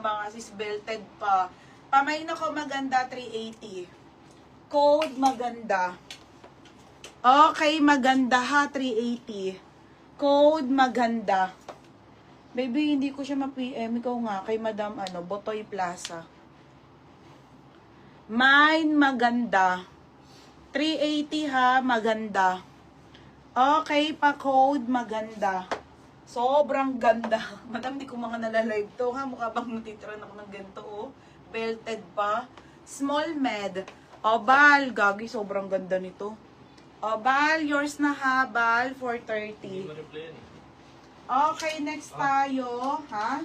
mga sis, belted pa. Pamain ako maganda, 380. Code maganda. Okay, maganda ha, 380. Code maganda. Baby, hindi ko siya ma-PM. Ikaw nga, kay Madam Botoy Plaza. Mine maganda. 380 ha, maganda. Okay, pa-code maganda. Sobrang ganda. Madam, di ko mga nalalive to ha. Mukha bang natitira ako ng ganito oh. Belted pa. Small med. O, Bal. Gagi, sobrang ganda nito. O, Bal. Yours na ha, Bal. 430. Okay, next tayo. Ha?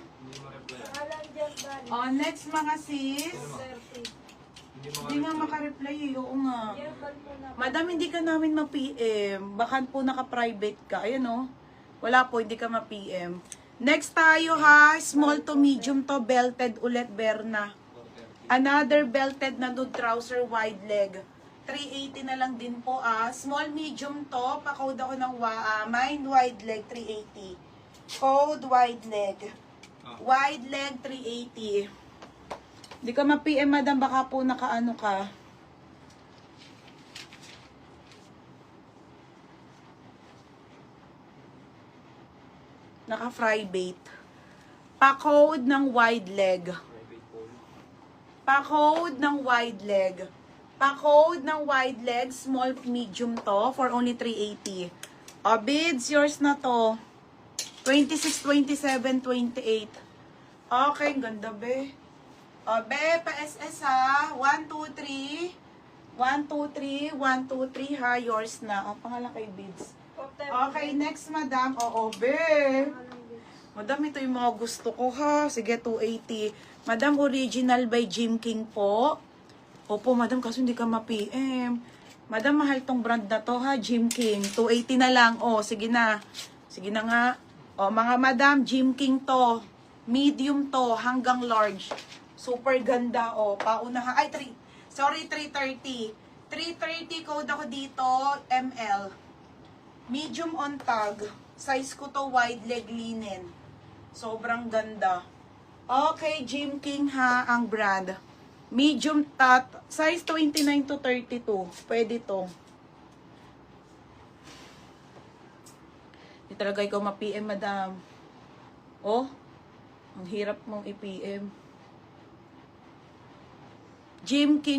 O, next mga sis. Hindi nga makareply. Oo nga. Madam, hindi ka namin ma-PM. Baka po naka-private ka. Ayan o. Wala po, hindi ka ma-PM. Next tayo ha. Small to medium to. Belted ulit, Berna. Another belted na nude trouser, wide leg. 380 na lang din po ah. Small medium to. Pa-code ako ng mine wide leg 380. Code wide leg. Wide leg 380. Di ka ma-PM madam, baka po nakaano ka. Naka-fry bait. Pa-code ng wide leg. Pa-code ng wide leg. Pa-code ng wide leg, small medium to, for only 380. O, bids, yours na to. 26, 27, 28. Okay, ganda be. O, be, pa-SS ha. 1, 2, 3. 1, 2, 3. 1, 2, 3 ha. Yours na. O, pangalan kay bids. Okay, next madam. Oo, be. Madam, ito yung mga gusto ko ha. Sige, 280. Madam, original by Jim King po. Opo, madam, kaso hindi ka ma-PM. Madam, mahal tong brand na to ha, Jim King. 280 na lang. O, sige na. Sige na nga. O, mga madam, Jim King to. Medium to, hanggang large. Super ganda. O, pauna ha. Ay, 330. 330 code ako dito, ML. Medium on tag. Size ko to, wide leg linen. Sobrang ganda. Okay, Jim King ha, ang brand. Medium tot, size 29 to 32. Pwede to. Hindi talaga ikaw ma-PM, madam. Oh, ang hirap mong i-PM. Jim King.